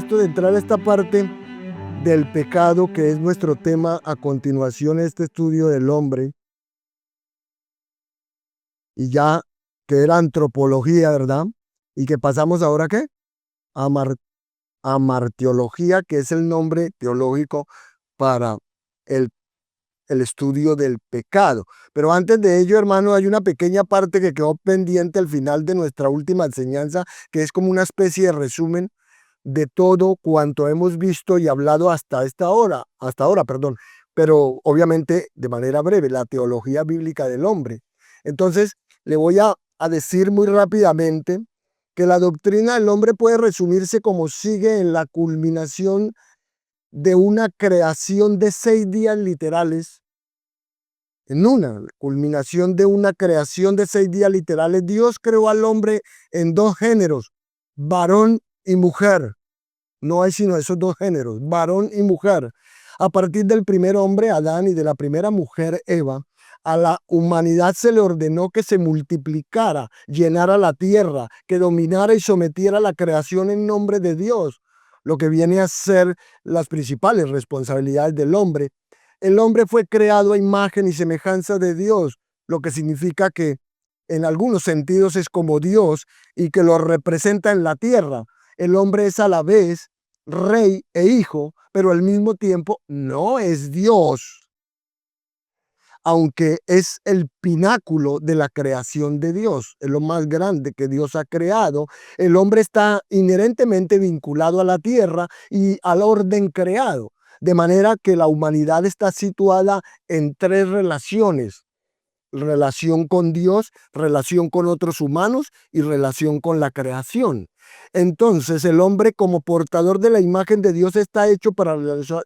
esto de entrar a esta parte del pecado, que es nuestro tema a continuación, este estudio del hombre, y ya que era antropología, ¿verdad? Y que pasamos ahora, ¿qué? A, a martiología, que es el nombre teológico para el, el estudio del pecado. Pero antes de ello, hermano, hay una pequeña parte que quedó pendiente al final de nuestra última enseñanza, que es como una especie de resumen de todo cuanto hemos visto y hablado hasta ahora, perdón, pero obviamente de manera breve, la teología bíblica del hombre. Entonces, le voy a decir muy rápidamente que la doctrina del hombre puede resumirse como sigue en la culminación de una creación de 6 días literales. En una culminación de una creación de 6 días literales, Dios creó al hombre en dos géneros, varón y mujer. No hay sino esos dos géneros, varón y mujer. A partir del primer hombre, Adán, y de la primera mujer, Eva, a la humanidad se le ordenó que se multiplicara, llenara la tierra, que dominara y sometiera la creación en nombre de Dios, lo que viene a ser las principales responsabilidades del hombre. El hombre fue creado a imagen y semejanza de Dios, lo que significa que en algunos sentidos es como Dios y que lo representa en la tierra. El hombre es a la vez rey e hijo, pero al mismo tiempo no es Dios, aunque es el pináculo de la creación de Dios, es lo más grande que Dios ha creado. El hombre está inherentemente vinculado a la tierra y al orden creado, de manera que la humanidad está situada en tres relaciones: relación con Dios, relación con otros humanos y relación con la creación. Entonces, el hombre, como portador de la imagen de Dios, está hecho para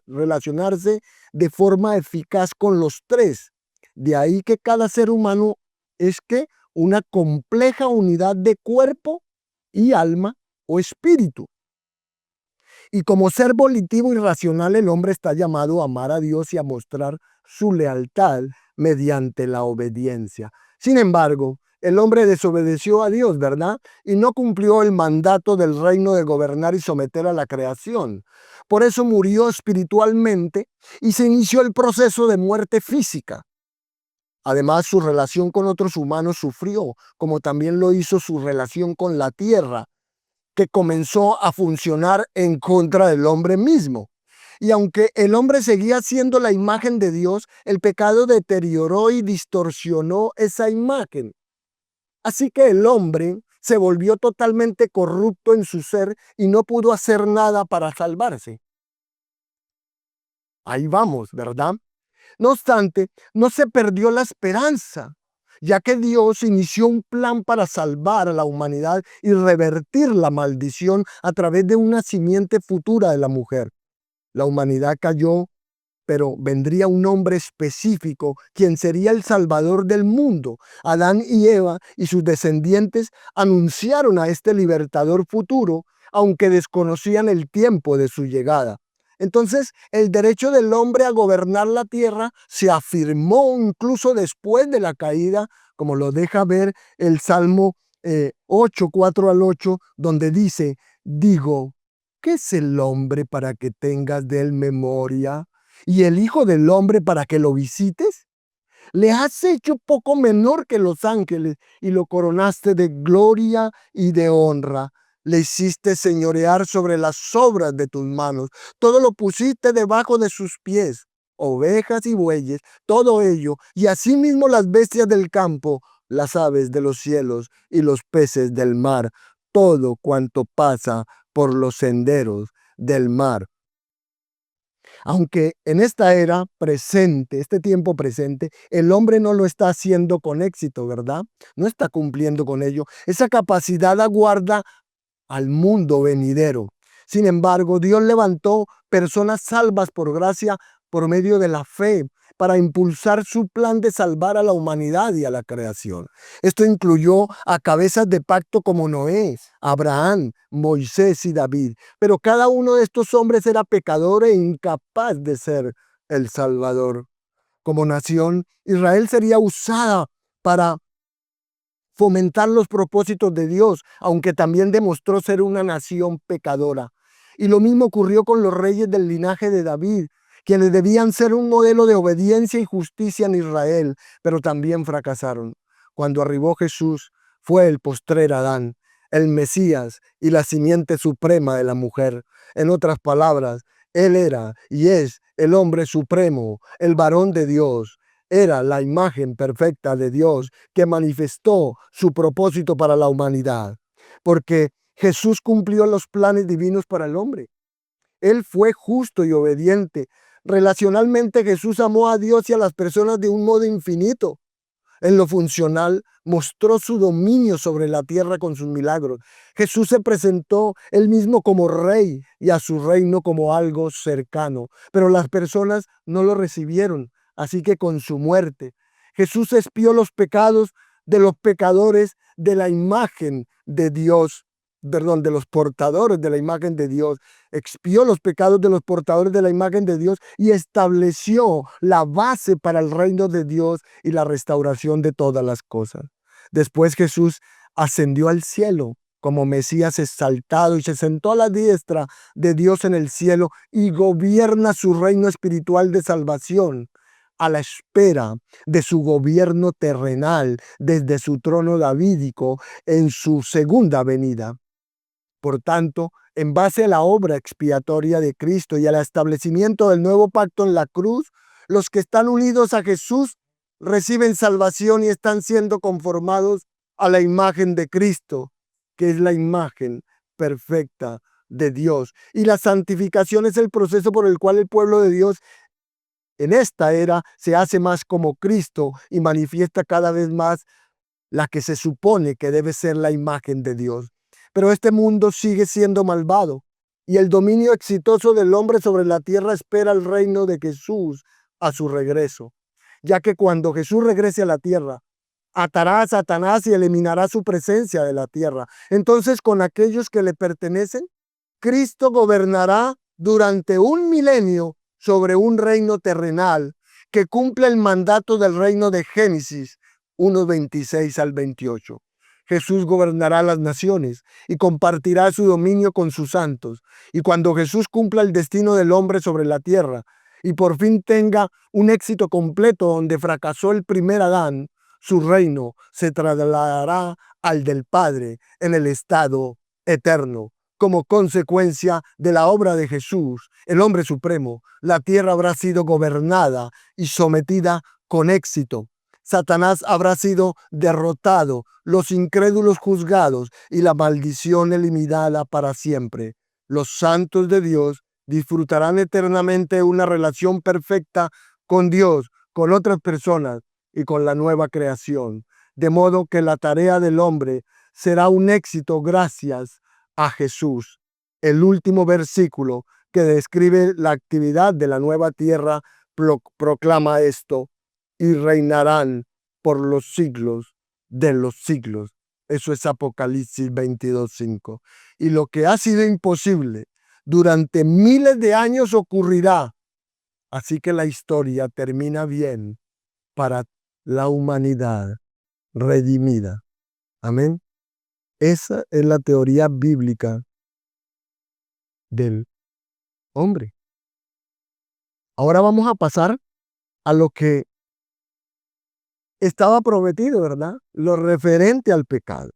relacionarse de forma eficaz con los tres. De ahí que cada ser humano es que una compleja unidad de cuerpo y alma o espíritu. Y como ser volitivo y racional, el hombre está llamado a amar a Dios y a mostrar su lealtad mediante la obediencia. Sin embargo, el hombre desobedeció a Dios, ¿verdad? Y no cumplió el mandato del reino de gobernar y someter a la creación. Por eso murió espiritualmente y se inició el proceso de muerte física. Además, su relación con otros humanos sufrió, como también lo hizo su relación con la tierra, que comenzó a funcionar en contra del hombre mismo. Y aunque el hombre seguía siendo la imagen de Dios, el pecado deterioró y distorsionó esa imagen. Así que el hombre se volvió totalmente corrupto en su ser y no pudo hacer nada para salvarse. Ahí vamos, ¿verdad? No obstante, no se perdió la esperanza, ya que Dios inició un plan para salvar a la humanidad y revertir la maldición a través de una simiente futura de la mujer. La humanidad cayó, pero vendría un hombre específico, quien sería el Salvador del mundo. Adán y Eva y sus descendientes anunciaron a este libertador futuro, aunque desconocían el tiempo de su llegada. Entonces, el derecho del hombre a gobernar la tierra se afirmó incluso después de la caída, como lo deja ver el Salmo 8, 4 al 8, donde dice: digo, ¿qué es el hombre para que tengas de él memoria? ¿Y el Hijo del Hombre para que lo visites? Le has hecho poco menor que los ángeles y lo coronaste de gloria y de honra. Le hiciste señorear sobre las obras de tus manos. Todo lo pusiste debajo de sus pies, ovejas y bueyes, todo ello, y asimismo las bestias del campo, las aves de los cielos y los peces del mar, todo cuanto pasa por los senderos del mar. Aunque en esta era presente, este tiempo presente, el hombre no lo está haciendo con éxito, ¿verdad? No está cumpliendo con ello. Esa capacidad aguarda al mundo venidero. Sin embargo, Dios levantó personas salvas por gracia por medio de la fe para impulsar su plan de salvar a la humanidad y a la creación. Esto incluyó a cabezas de pacto como Noé, Abraham, Moisés y David, pero cada uno de estos hombres era pecador e incapaz de ser el Salvador. Como nación, Israel sería usada para fomentar los propósitos de Dios, aunque también demostró ser una nación pecadora. Y lo mismo ocurrió con los reyes del linaje de David, quienes debían ser un modelo de obediencia y justicia en Israel, pero también fracasaron. Cuando arribó Jesús, fue el postrer Adán, el Mesías y la simiente suprema de la mujer. En otras palabras, él era y es el hombre supremo, el varón de Dios. Era la imagen perfecta de Dios que manifestó su propósito para la humanidad, porque Jesús cumplió los planes divinos para el hombre. Él fue justo y obediente. Relacionalmente, Jesús amó a Dios y a las personas de un modo infinito. En lo funcional, mostró su dominio sobre la tierra con sus milagros. Jesús se presentó él mismo como rey y a su reino como algo cercano, pero las personas no lo recibieron. Así que con su muerte, Jesús expió los pecados de los pecadores de la imagen de Dios, perdón, de los portadores de la imagen de Dios. Expió los pecados de los portadores de la imagen de Dios y estableció la base para el reino de Dios y la restauración de todas las cosas. Después Jesús ascendió al cielo como Mesías exaltado y se sentó a la diestra de Dios en el cielo y gobierna su reino espiritual de salvación a la espera de su gobierno terrenal desde su trono davídico en su segunda venida. Por tanto, en base a la obra expiatoria de Cristo y al establecimiento del nuevo pacto en la cruz, los que están unidos a Jesús reciben salvación y están siendo conformados a la imagen de Cristo, que es la imagen perfecta de Dios. Y la santificación es el proceso por el cual el pueblo de Dios en esta era se hace más como Cristo y manifiesta cada vez más la que se supone que debe ser la imagen de Dios. Pero este mundo sigue siendo malvado y el dominio exitoso del hombre sobre la tierra espera el reino de Jesús a su regreso, ya que cuando Jesús regrese a la tierra, atará a Satanás y eliminará su presencia de la tierra. Entonces, con aquellos que le pertenecen, Cristo gobernará durante un milenio sobre un reino terrenal que cumple el mandato del reino de Génesis 1:26 al 28. Jesús gobernará las naciones y compartirá su dominio con sus santos. Y cuando Jesús cumpla el destino del hombre sobre la tierra y por fin tenga un éxito completo donde fracasó el primer Adán, su reino se trasladará al del Padre en el estado eterno. Como consecuencia de la obra de Jesús, el hombre supremo, la tierra habrá sido gobernada y sometida con éxito. Satanás habrá sido derrotado, los incrédulos juzgados y la maldición eliminada para siempre. Los santos de Dios disfrutarán eternamente una relación perfecta con Dios, con otras personas y con la nueva creación. De modo que la tarea del hombre será un éxito gracias a Jesús. El último versículo que describe la actividad de la nueva tierra proclama esto: y reinarán por los siglos de los siglos. Eso es Apocalipsis 22:5. Y lo que ha sido imposible durante miles de años ocurrirá. Así que la historia termina bien para la humanidad redimida. Amén. Esa es la teoría bíblica del hombre. Ahora vamos a pasar a lo que estaba prometido, ¿verdad? Lo referente al pecado.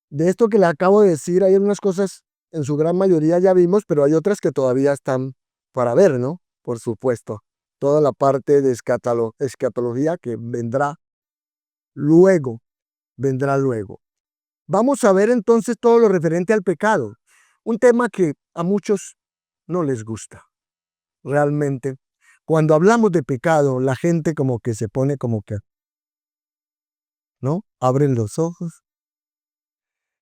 De esto que le acabo de decir, hay unas cosas, en su gran mayoría ya vimos, pero hay otras que todavía están para ver, ¿no? Por supuesto. Toda la parte de escatología que vendrá luego, vendrá luego. Vamos a ver entonces todo lo referente al pecado. Un tema que a muchos no les gusta. Realmente, cuando hablamos de pecado, la gente como que se pone como que, ¿no? Abren los ojos.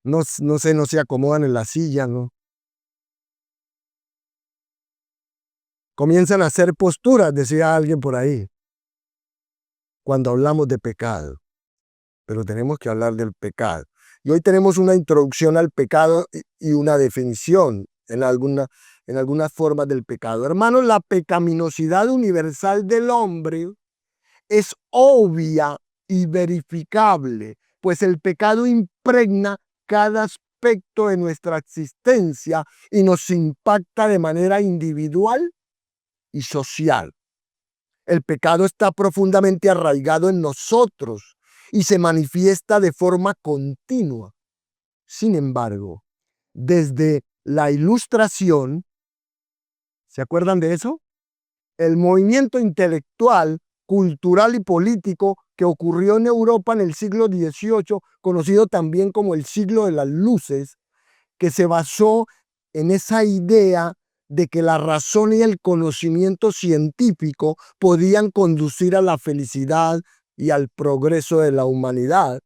No sé, no se acomodan en la silla, ¿no? Comienzan a hacer posturas, decía alguien por ahí, cuando hablamos de pecado. Pero tenemos que hablar del pecado. Y hoy tenemos una introducción al pecado y una definición en algunas formas del pecado. Hermanos, la pecaminosidad universal del hombre es obvia y verificable, pues el pecado impregna cada aspecto de nuestra existencia y nos impacta de manera individual y social. El pecado está profundamente arraigado en nosotros y se manifiesta de forma continua. Sin embargo, desde la Ilustración, ¿se acuerdan de eso? El movimiento intelectual, cultural y político que ocurrió en Europa en el siglo XVIII, conocido también como el siglo de las luces, que se basó en esa idea de que la razón y el conocimiento científico podían conducir a la felicidad y al progreso de la humanidad,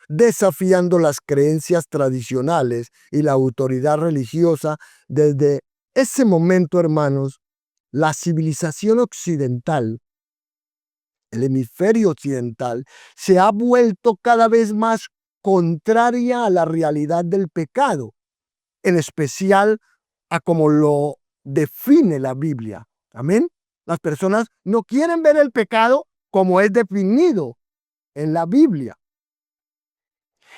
desafiando las creencias tradicionales y la autoridad religiosa. Desde ese momento, hermanos, la civilización occidental, el hemisferio occidental, se ha vuelto cada vez más contraria a la realidad del pecado, en especial a como lo define la Biblia. Amén. Las personas no quieren ver el pecado como es definido en la Biblia.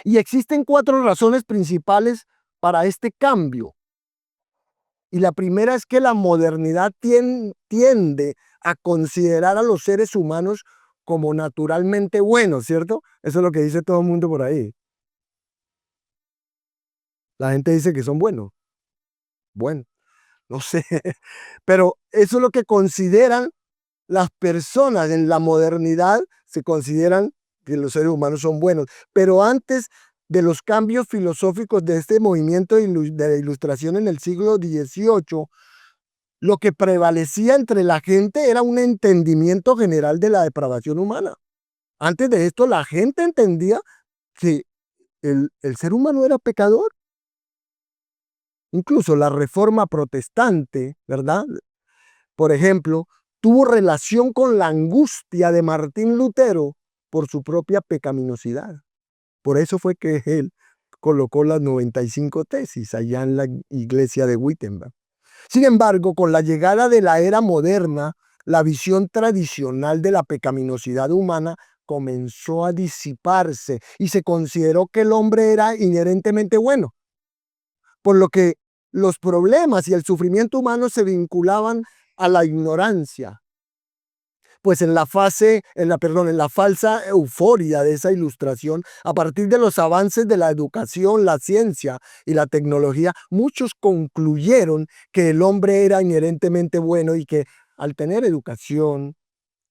Y existen 4 razones principales para este cambio. Y la primera es que la modernidad tiende a considerar a los seres humanos como naturalmente buenos, ¿cierto? Eso es lo que dice todo el mundo por ahí. La gente dice que son buenos. Bueno, no sé, pero eso es lo que consideran las personas en la modernidad, se consideran que los seres humanos son buenos. Pero antes de los cambios filosóficos de este movimiento de la Ilustración en el siglo XVIII, lo que prevalecía entre la gente era un entendimiento general de la depravación humana. Antes de esto, la gente entendía que el ser humano era pecador. Incluso la Reforma Protestante, ¿verdad? Por ejemplo, tuvo relación con la angustia de Martín Lutero por su propia pecaminosidad. Por eso fue que él colocó las 95 tesis allá en la iglesia de Wittenberg. Sin embargo, con la llegada de la era moderna, la visión tradicional de la pecaminosidad humana comenzó a disiparse y se consideró que el hombre era inherentemente bueno, por lo que los problemas y el sufrimiento humano se vinculaban a la ignorancia. Pues en la falsa euforia de esa Ilustración, a partir de los avances de la educación, la ciencia y la tecnología, muchos concluyeron que el hombre era inherentemente bueno y que al tener educación,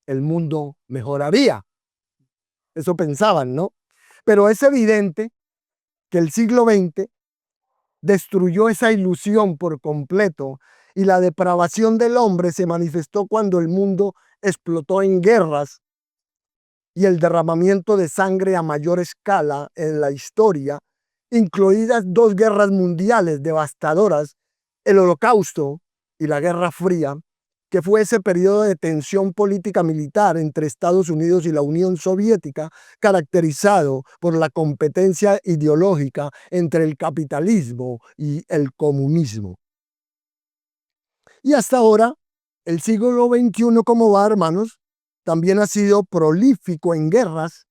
el mundo mejoraría. Eso pensaban, ¿no? Pero es evidente que el siglo XX destruyó esa ilusión por completo y la depravación del hombre se manifestó cuando el mundo explotó en guerras y el derramamiento de sangre a mayor escala en la historia, incluidas 2 guerras mundiales devastadoras, el Holocausto y la Guerra Fría, que fue ese periodo de tensión política militar entre Estados Unidos y la Unión Soviética, caracterizado por la competencia ideológica entre el capitalismo y el comunismo. Y hasta ahora, el siglo XXI, ¿cómo va, hermanos? También ha sido prolífico en guerras,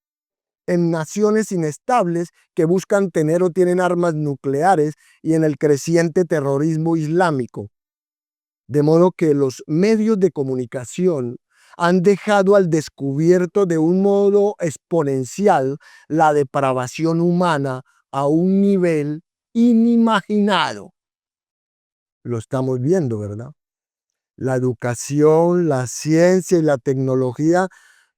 en naciones inestables que buscan tener o tienen armas nucleares y en el creciente terrorismo islámico. De modo que los medios de comunicación han dejado al descubierto de un modo exponencial la depravación humana a un nivel inimaginado. Lo estamos viendo, ¿verdad? La educación, la ciencia y la tecnología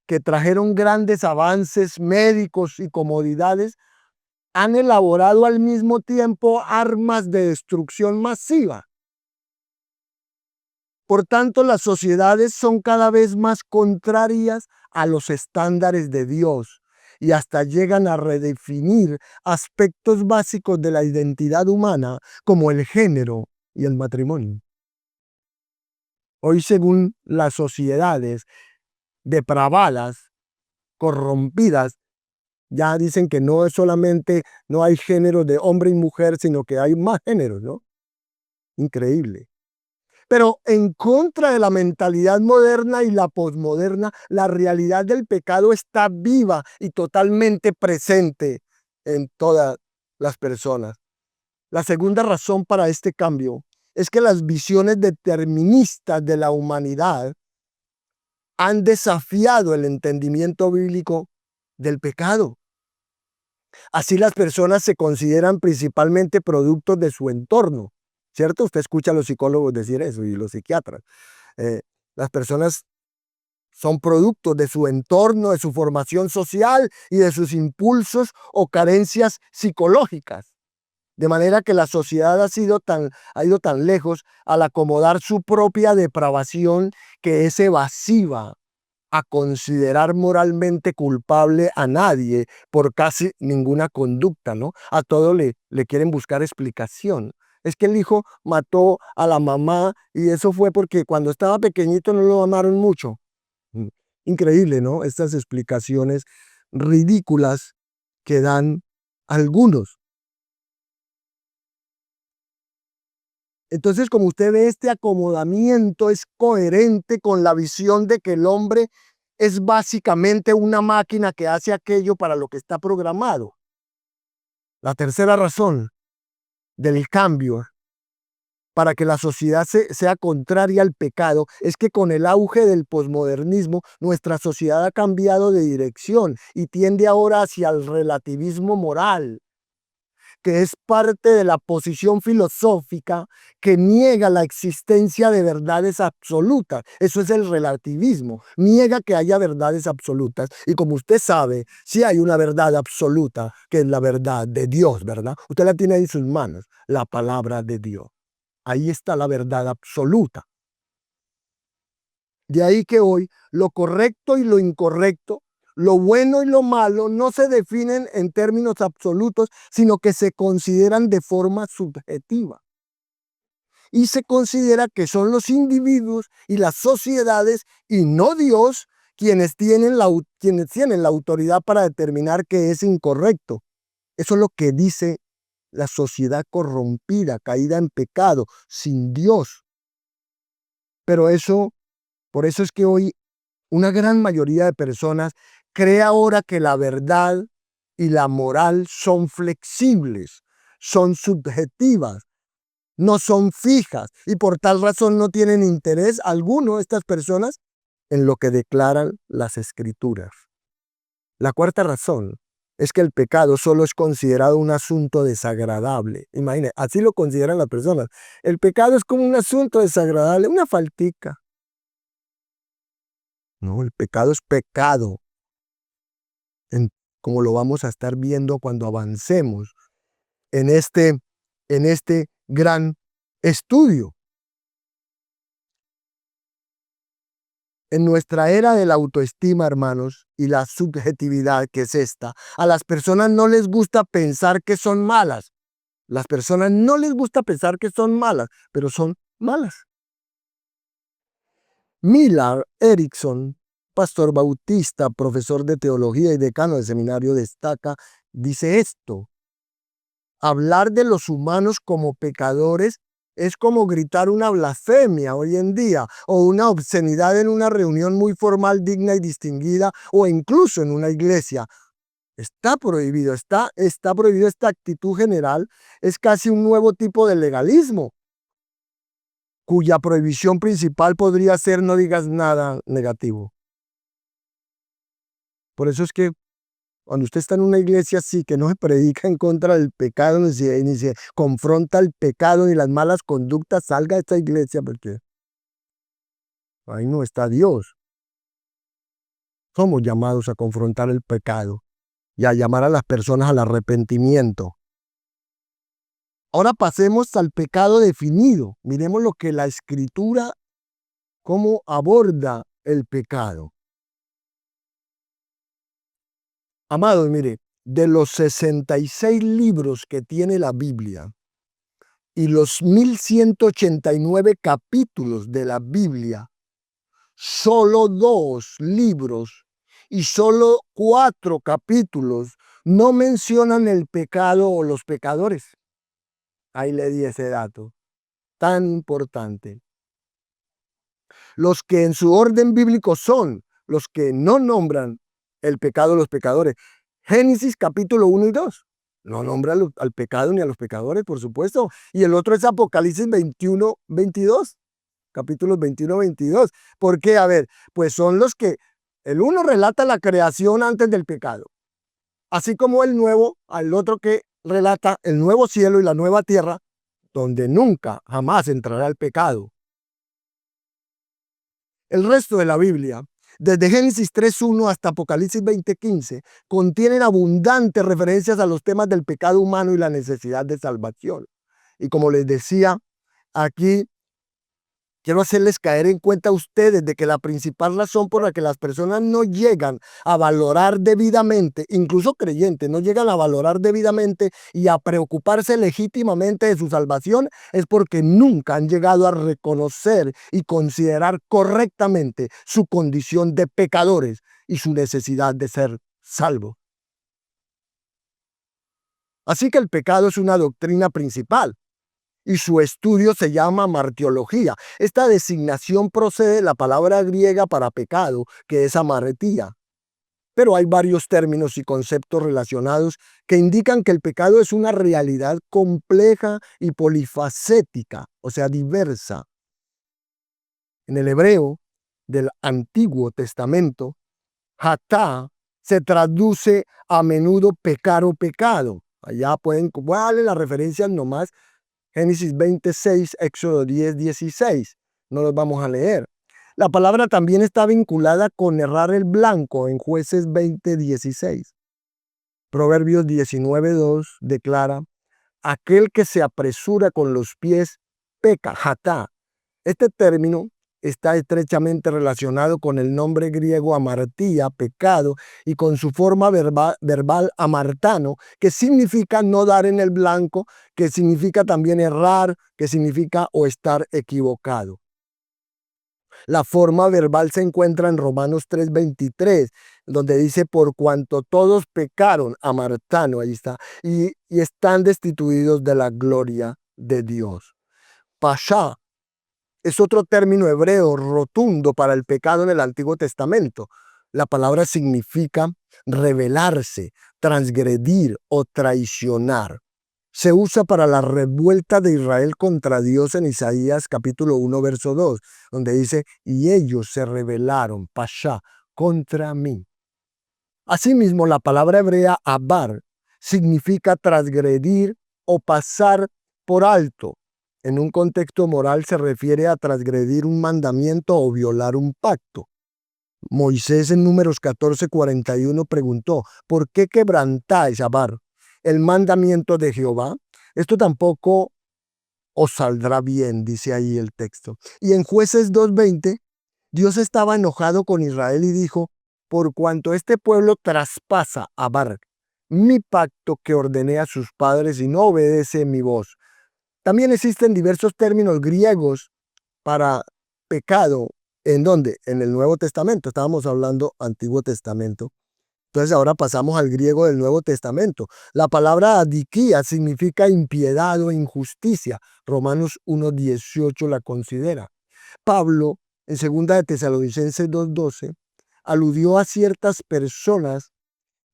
que trajeron grandes avances médicos y comodidades, han elaborado al mismo tiempo armas de destrucción masiva. Por tanto, las sociedades son cada vez más contrarias a los estándares de Dios y hasta llegan a redefinir aspectos básicos de la identidad humana como el género y el matrimonio. Hoy, según las sociedades depravadas, corrompidas, ya dicen que no es solamente, no hay género de hombre y mujer, sino que hay más géneros, ¿no? Increíble. Pero en contra de la mentalidad moderna y la posmoderna, la realidad del pecado está viva y totalmente presente en toda las personas. La segunda razón para este cambio es que las visiones deterministas de la humanidad han desafiado el entendimiento bíblico del pecado. Así las personas se consideran principalmente productos de su entorno, ¿cierto? Usted escucha a los psicólogos decir eso y los psiquiatras. Las personas son productos de su entorno, de su formación social y de sus impulsos o carencias psicológicas. De manera que la sociedad ha ido tan lejos al acomodar su propia depravación que es evasiva a considerar moralmente culpable a nadie por casi ninguna conducta, ¿no? A todo le quieren buscar explicación. Es que el hijo mató a la mamá y eso fue porque cuando estaba pequeñito no lo amaron mucho. Increíble, ¿no? Estas explicaciones ridículas que dan algunos. Entonces, como usted ve, este acomodamiento es coherente con la visión de que el hombre es básicamente una máquina que hace aquello para lo que está programado. La tercera razón del cambio para que la sociedad sea contraria al pecado es que con el auge del posmodernismo nuestra sociedad ha cambiado de dirección y tiende ahora hacia el relativismo moral, que es parte de la posición filosófica que niega la existencia de verdades absolutas. Eso es el relativismo, niega que haya verdades absolutas. Y como usted sabe, sí hay una verdad absoluta, que es la verdad de Dios, ¿verdad? Usted la tiene en sus manos, la palabra de Dios. Ahí está la verdad absoluta. De ahí que hoy lo correcto y lo incorrecto, lo bueno y lo malo no se definen en términos absolutos, sino que se consideran de forma subjetiva. Y se considera que son los individuos y las sociedades y no Dios quienes tienen la autoridad para determinar que es incorrecto. Eso es lo que dice la sociedad corrompida, caída en pecado, sin Dios. Pero por eso es que hoy una gran mayoría de personas cree ahora que la verdad y la moral son flexibles, son subjetivas, no son fijas y por tal razón no tienen interés alguno estas personas en lo que declaran las escrituras. La cuarta razón es que el pecado solo es considerado un asunto desagradable. Imagine, así lo consideran las personas. El pecado es como un asunto desagradable, una faltica. No, el pecado es pecado, como lo vamos a estar viendo cuando avancemos en este gran estudio. En nuestra era de la autoestima, hermanos, y la subjetividad que es esta, a las personas no les gusta pensar que son malas. Las personas no les gusta pensar que son malas, pero son malas. Millard Erickson, pastor bautista, profesor de teología y decano del seminario, destaca, dice esto: hablar de los humanos como pecadores es como gritar una blasfemia hoy en día o una obscenidad en una reunión muy formal, digna y distinguida o incluso en una iglesia. Está prohibido, está prohibido esta actitud general. Es casi un nuevo tipo de legalismo, cuya prohibición principal podría ser no digas nada negativo. Por eso es que cuando usted está en una iglesia así, que no se predica en contra del pecado, ni se confronta el pecado ni las malas conductas, salga de esta iglesia porque ahí no está Dios. Somos llamados a confrontar el pecado y a llamar a las personas al arrepentimiento. Ahora pasemos al pecado definido. Miremos lo que la Escritura, cómo aborda el pecado. Amados, mire, de los 66 libros que tiene la Biblia y los 1189 capítulos de la Biblia, solo 2 libros y solo 4 capítulos no mencionan el pecado o los pecadores. Ahí le di ese dato tan importante. Los que en su orden bíblico son los que no nombran el pecado de los pecadores. Génesis capítulo 1 y 2. No nombra al pecado ni a los pecadores, por supuesto. Y el otro es Apocalipsis 21, 22. Capítulos 21, 22. ¿Por qué? A ver, pues son los que, el uno relata la creación antes del pecado, así como el nuevo, al otro que relata el nuevo cielo y la nueva tierra, donde nunca, jamás entrará el pecado. El resto de la Biblia, desde Génesis 3.1 hasta Apocalipsis 20.15, contienen abundantes referencias a los temas del pecado humano y la necesidad de salvación. Y como les decía, aquí quiero hacerles caer en cuenta a ustedes de que la principal razón por la que las personas no llegan a valorar debidamente, incluso creyentes, no llegan a valorar debidamente y a preocuparse legítimamente de su salvación, es porque nunca han llegado a reconocer y considerar correctamente su condición de pecadores y su necesidad de ser salvos. Así que el pecado es una doctrina principal y su estudio se llama martiología. Esta designación procede de la palabra griega para pecado, que es amartía. Pero hay varios términos y conceptos relacionados que indican que el pecado es una realidad compleja y polifacética, o sea, diversa. En el hebreo del Antiguo Testamento, hatá se traduce a menudo pecar o pecado. Allá voy a darle las referencias nomás. Génesis 26, Éxodo 10, 16. No los vamos a leer. La palabra también está vinculada con errar el blanco en Jueces 20, 16. Proverbios 19, 2 declara, aquel que se apresura con los pies peca, hatá. Este término está estrechamente relacionado con el nombre griego amartía, pecado, y con su forma verbal amartano, que significa no dar en el blanco, que significa también errar, que significa o estar equivocado. La forma verbal se encuentra en Romanos 3:23, donde dice, por cuanto todos pecaron, amartano, ahí está, y están destituidos de la gloria de Dios. Pasha es otro término hebreo rotundo para el pecado en el Antiguo Testamento. La palabra significa rebelarse, transgredir o traicionar. Se usa para la revuelta de Israel contra Dios en Isaías capítulo 1, verso 2, donde dice, y ellos se rebelaron, pasha, contra mí. Asimismo, la palabra hebrea abar significa transgredir o pasar por alto. En un contexto moral se refiere a transgredir un mandamiento o violar un pacto. Moisés en Números 14:41 preguntó, ¿por qué quebrantáis, abar, el mandamiento de Jehová? Esto tampoco os saldrá bien, dice ahí el texto. Y en Jueces 2:20, Dios estaba enojado con Israel y dijo, por cuanto este pueblo traspasa, abar, mi pacto que ordené a sus padres y no obedece mi voz. También existen diversos términos griegos para pecado. ¿En dónde? En el Nuevo Testamento. Estábamos hablando Antiguo Testamento. Entonces ahora pasamos al griego del Nuevo Testamento. La palabra adiquía significa impiedad o injusticia. Romanos 1:18 la considera. Pablo, en 2 de Tesalonicenses 2:12, aludió a ciertas personas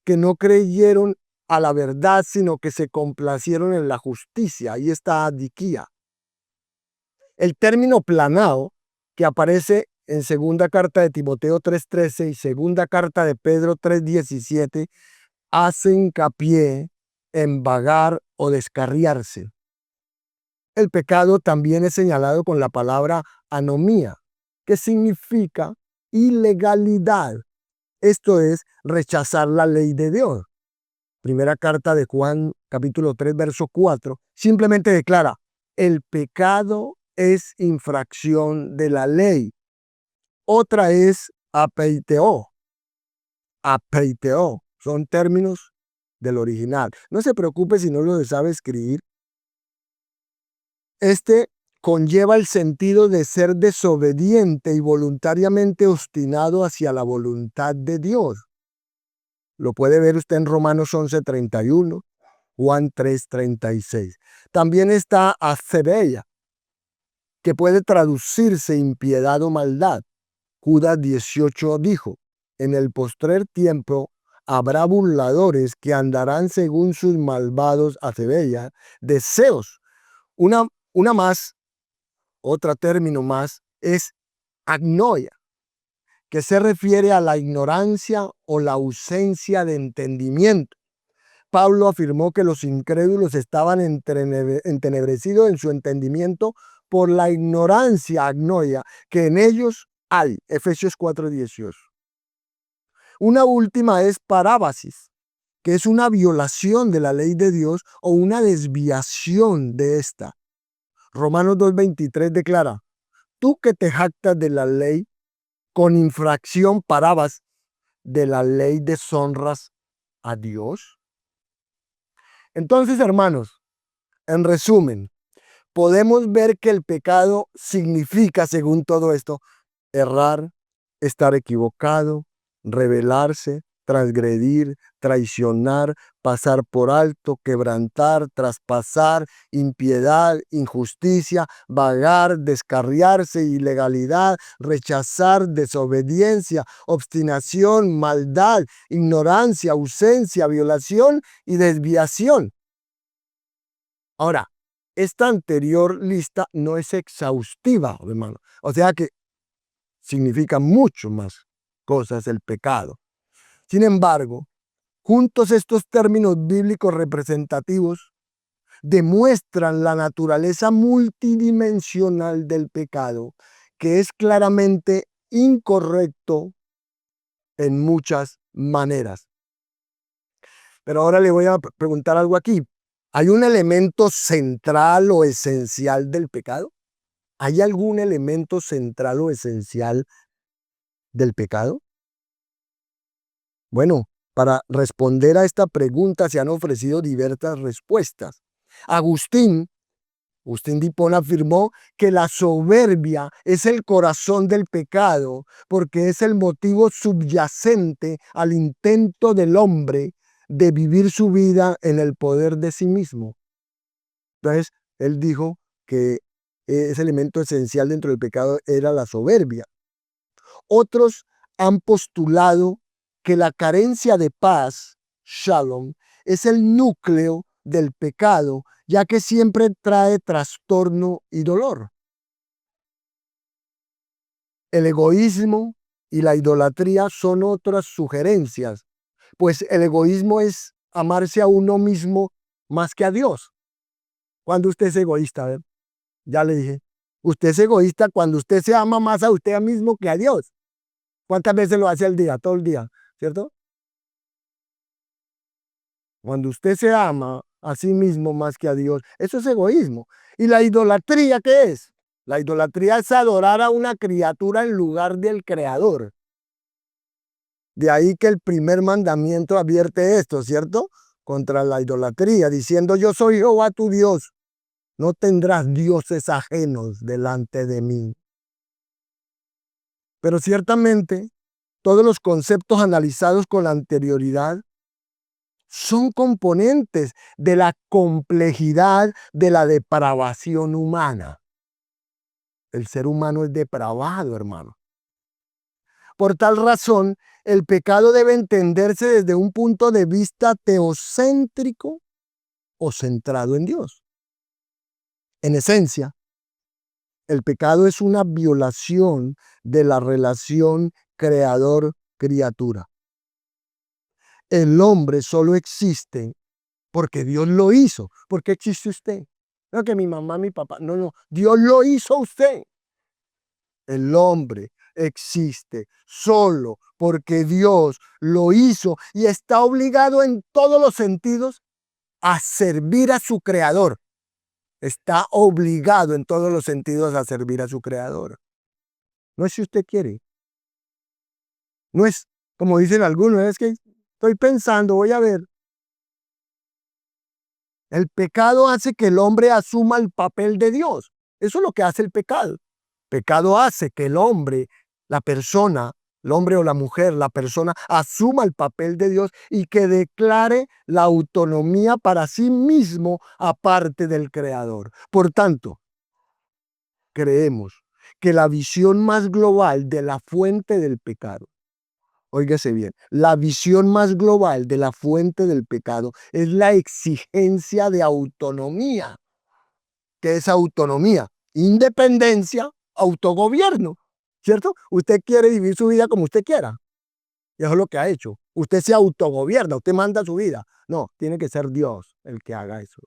que no creyeron a la verdad, sino que se complacieron en la justicia. Ahí está adiquía. El término planao, que aparece en segunda carta de Timoteo 3:13 y segunda carta de Pedro 3:17, hace hincapié en vagar o descarriarse. El pecado también es señalado con la palabra anomía, que significa ilegalidad. Esto es rechazar la ley de Dios. Primera carta de Juan, capítulo 3, verso 4, simplemente declara, el pecado es infracción de la ley. Otra es apeiteo. Apeiteo. Son términos del original. No se preocupe si no lo sabe escribir. Este conlleva el sentido de ser desobediente y voluntariamente obstinado hacia la voluntad de Dios. Lo puede ver usted en Romanos 11:31, Juan 3:36. También está acebeia, que puede traducirse impiedad o maldad. Judas 18 dijo, en el postrer tiempo habrá burladores que andarán según sus malvados deseos. Una más, otro término más, es agnoia, que se refiere a la ignorancia o la ausencia de entendimiento. Pablo afirmó que los incrédulos estaban entenebrecidos en su entendimiento por la ignorancia, agnoia, que en ellos hay. Efesios 4:18. Una última es parábasis, que es una violación de la ley de Dios o una desviación de esta. Romanos 2:23 declara: tú que te jactas de la ley, con infracción parabas de la ley, deshonras a Dios. Entonces, hermanos, en resumen, podemos ver que el pecado significa, según todo esto, errar, estar equivocado, rebelarse, transgredir, traicionar, pasar por alto, quebrantar, traspasar, impiedad, injusticia, vagar, descarriarse, ilegalidad, rechazar, desobediencia, obstinación, maldad, ignorancia, ausencia, violación y desviación. Ahora, esta anterior lista no es exhaustiva, hermano. O sea que significa mucho más cosas el pecado. Sin embargo, juntos estos términos bíblicos representativos demuestran la naturaleza multidimensional del pecado, que es claramente incorrecto en muchas maneras. Pero ahora le voy a preguntar algo aquí. ¿Hay un elemento central o esencial del pecado? ¿Hay algún elemento central o esencial del pecado? Bueno, para responder a esta pregunta se han ofrecido diversas respuestas. Agustín de Hipona afirmó que la soberbia es el corazón del pecado porque es el motivo subyacente al intento del hombre de vivir su vida en el poder de sí mismo. Entonces, él dijo que ese elemento esencial dentro del pecado era la soberbia. Otros han postulado que la carencia de paz, shalom, es el núcleo del pecado, ya que siempre trae trastorno y dolor. El egoísmo y la idolatría son otras sugerencias, pues el egoísmo es amarse a uno mismo más que a Dios. Cuando usted es egoísta, ¿ver? Ya le dije, usted es egoísta cuando usted se ama más a usted mismo que a Dios. ¿Cuántas veces lo hace al día? Todo el día, ¿cierto? Cuando usted se ama a sí mismo más que a Dios, eso es egoísmo. ¿Y la idolatría qué es? La idolatría es adorar a una criatura en lugar del Creador. De ahí que el primer mandamiento advierte esto, ¿cierto? Contra la idolatría, diciendo: yo soy Jehová tu Dios, no tendrás dioses ajenos delante de mí. Pero ciertamente, todos los conceptos analizados con la anterioridad son componentes de la complejidad de la depravación humana. El ser humano es depravado, hermano. Por tal razón, el pecado debe entenderse desde un punto de vista teocéntrico o centrado en Dios. En esencia, el pecado es una violación de la relación creador-criatura. El hombre solo existe porque Dios lo hizo. ¿Por qué existe usted? No que mi mamá, mi papá. No, no. Dios lo hizo a usted. El hombre existe solo porque Dios lo hizo y está obligado en todos los sentidos a servir a su creador. Está obligado en todos los sentidos a servir a su creador. No es si usted quiere. No es como dicen algunos, es que estoy pensando, voy a ver. El pecado hace que el hombre asuma el papel de Dios. Eso es lo que hace el pecado. Pecado hace que el hombre, la persona, el hombre o la mujer, la persona, asuma el papel de Dios y que declare la autonomía para sí mismo aparte del Creador. Por tanto, creemos que la visión más global de la fuente del pecado, óigase bien, la visión más global de la fuente del pecado es la exigencia de autonomía. ¿Qué es autonomía? Independencia, autogobierno, ¿cierto? Usted quiere vivir su vida como usted quiera. Y eso es lo que ha hecho. Usted se autogobierna, usted manda su vida. No, tiene que ser Dios el que haga eso.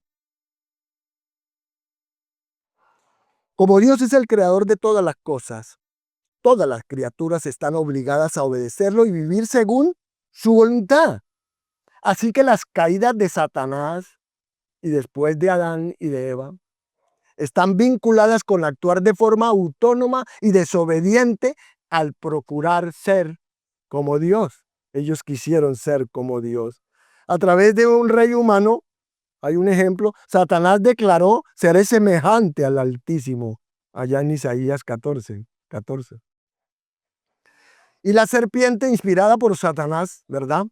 Como Dios es el creador de todas las cosas, todas las criaturas están obligadas a obedecerlo y vivir según su voluntad. Así que las caídas de Satanás y después de Adán y de Eva están vinculadas con actuar de forma autónoma y desobediente al procurar ser como Dios. Ellos quisieron ser como Dios. A través de un rey humano, hay un ejemplo, Satanás declaró ser semejante al Altísimo, allá en Isaías 14. Y la serpiente, inspirada por Satanás, ¿verdad?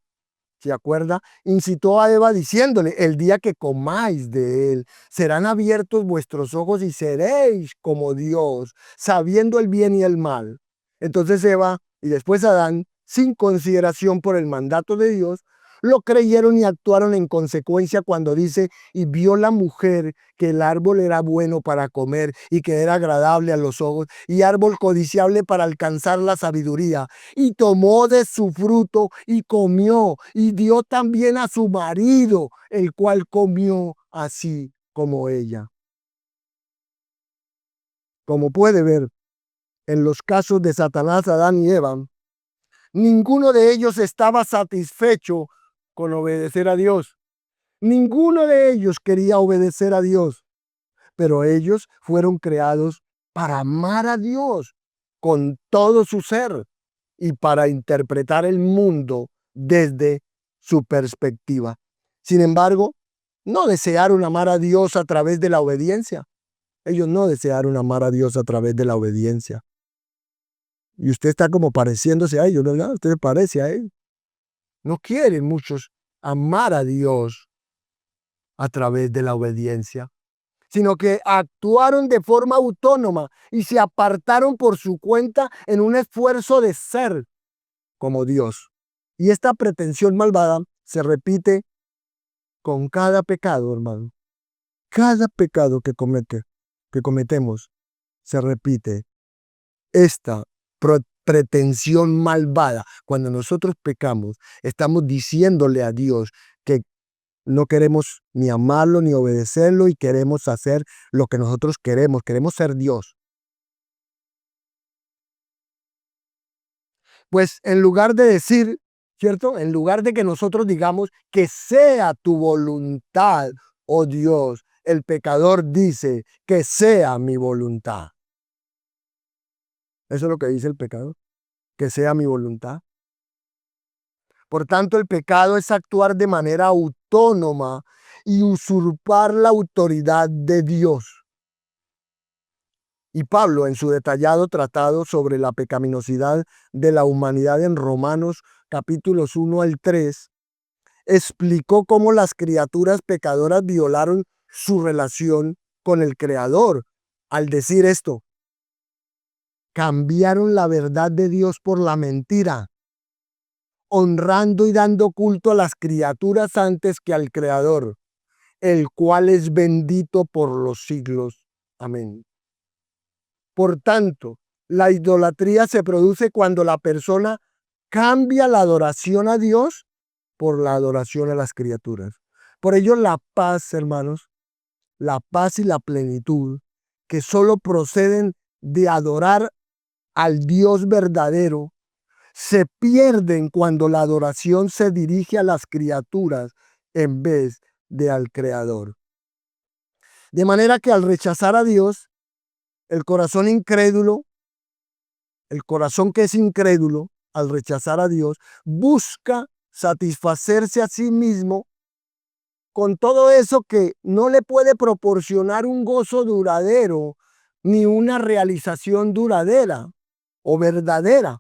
¿Se acuerda? Incitó a Eva diciéndole, el día que comáis de él, serán abiertos vuestros ojos y seréis como Dios, sabiendo el bien y el mal. Entonces Eva y después Adán, sin consideración por el mandato de Dios, lo creyeron y actuaron en consecuencia cuando dice, y vio la mujer que el árbol era bueno para comer y que era agradable a los ojos y árbol codiciable para alcanzar la sabiduría. Y tomó de su fruto y comió y dio también a su marido, el cual comió así como ella. Como puede ver, en los casos de Satanás, Adán y Eva, ninguno de ellos estaba satisfecho con obedecer a Dios. Ninguno de ellos quería obedecer a Dios, pero ellos fueron creados para amar a Dios con todo su ser y para interpretar el mundo desde su perspectiva. Sin embargo, no desearon amar a Dios a través de la obediencia. Ellos no desearon amar a Dios a través de la obediencia. Y usted está como pareciéndose a ellos, ¿verdad? Usted se parece a ellos. No quieren muchos amar a Dios a través de la obediencia, sino que actuaron de forma autónoma y se apartaron por su cuenta en un esfuerzo de ser como Dios. Y esta pretensión malvada se repite con cada pecado, hermano. Cada pecado que cometemos, se repite esta pretensión malvada. Cuando nosotros pecamos, estamos diciéndole a Dios que no queremos ni amarlo ni obedecerlo y queremos hacer lo que nosotros queremos. Queremos ser Dios. Pues en lugar de decir, ¿cierto? En lugar de que nosotros digamos que sea tu voluntad, oh Dios, el pecador dice que sea mi voluntad. Eso es lo que dice el pecador, que sea mi voluntad. Por tanto, el pecado es actuar de manera autónoma y usurpar la autoridad de Dios. Y Pablo, en su detallado tratado sobre la pecaminosidad de la humanidad en Romanos capítulos 1 al 3, explicó cómo las criaturas pecadoras violaron su relación con el Creador. Al decir esto, cambiaron la verdad de Dios por la mentira, honrando y dando culto a las criaturas antes que al Creador, el cual es bendito por los siglos. Amén. Por tanto, la idolatría se produce cuando la persona cambia la adoración a Dios por la adoración a las criaturas. Por ello, la paz, hermanos, la paz y la plenitud, que solo proceden de adorar al Dios verdadero, se pierden cuando la adoración se dirige a las criaturas en vez de al Creador. De manera que al rechazar a Dios, el corazón incrédulo, el corazón que es incrédulo, al rechazar a Dios, busca satisfacerse a sí mismo con todo eso que no le puede proporcionar un gozo duradero ni una realización duradera o verdadera.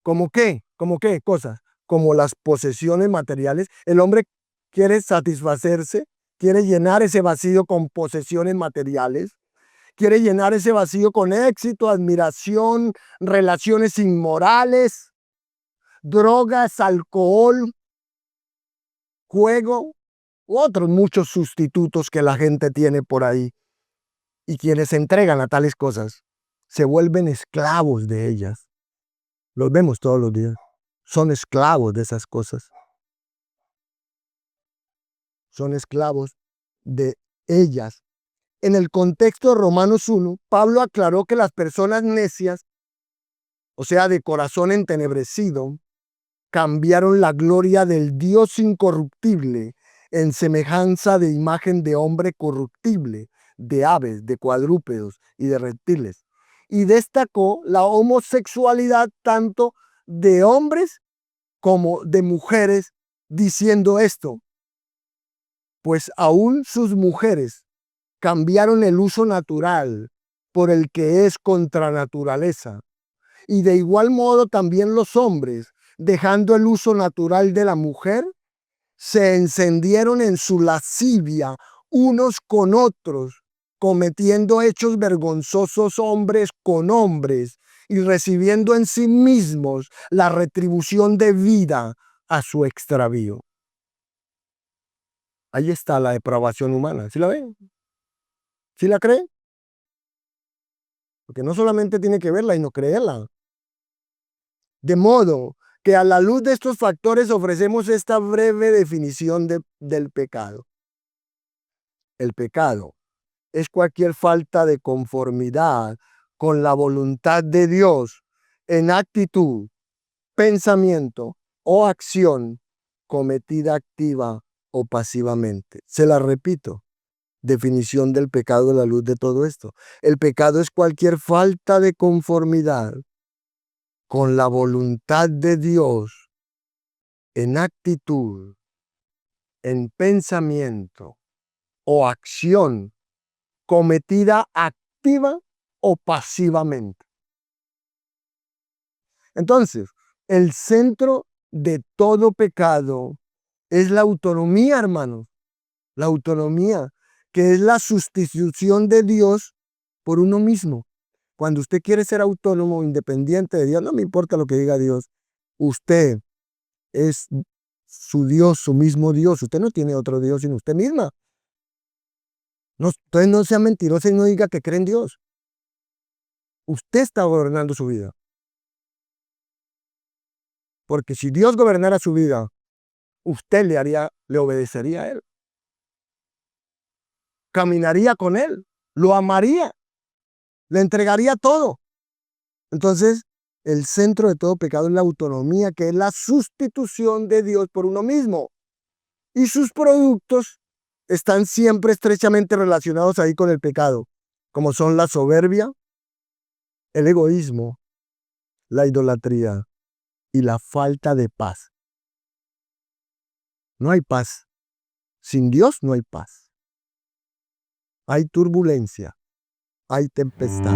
¿Cómo qué? ¿Cómo qué cosas? Como las posesiones materiales. El hombre quiere satisfacerse, quiere llenar ese vacío con posesiones materiales, quiere llenar ese vacío con éxito, admiración, relaciones inmorales, drogas, alcohol, juego, u otros muchos sustitutos que la gente tiene por ahí. Y quienes se entregan a tales cosas se vuelven esclavos de ellas. Los vemos todos los días. Son esclavos de esas cosas. Son esclavos de ellas. En el contexto de Romanos 1, Pablo aclaró que las personas necias, o sea, de corazón entenebrecido, cambiaron la gloria del Dios incorruptible en semejanza de imagen de hombre corruptible, de aves, de cuadrúpedos y de reptiles. Y destacó la homosexualidad tanto de hombres como de mujeres, diciendo esto: pues aún sus mujeres cambiaron el uso natural por el que es contra naturaleza. Y de igual modo también los hombres, dejando el uso natural de la mujer, se encendieron en su lascivia unos con otros, cometiendo hechos vergonzosos hombres con hombres y recibiendo en sí mismos la retribución debida a su extravío. Ahí está la depravación humana. ¿Sí la ven? ¿Sí la creen? Porque no solamente tiene que verla y no creerla. De modo que a la luz de estos factores ofrecemos esta breve definición del pecado. El pecado es cualquier falta de conformidad con la voluntad de Dios en actitud, pensamiento o acción cometida activa o pasivamente. Se la repito. Definición del pecado a la luz de todo esto. El pecado es cualquier falta de conformidad con la voluntad de Dios en actitud, en pensamiento o acción cometida activa o pasivamente. Entonces, el centro de todo pecado es la autonomía, hermanos. La autonomía, que es la sustitución de Dios por uno mismo. Cuando usted quiere ser autónomo, independiente de Dios, no me importa lo que diga Dios, usted es su Dios, su mismo Dios. Usted no tiene otro Dios sino usted misma. No, entonces no sea mentirosa y no diga que cree en Dios. Usted está gobernando su vida. Porque si Dios gobernara su vida, usted le obedecería a Él. Caminaría con Él, lo amaría, le entregaría todo. Entonces, el centro de todo pecado es la autonomía, que es la sustitución de Dios por uno mismo. Y sus productos están siempre estrechamente relacionados ahí con el pecado, como son la soberbia, el egoísmo, la idolatría y la falta de paz. No hay paz. Sin Dios no hay paz. Hay turbulencia, hay tempestad.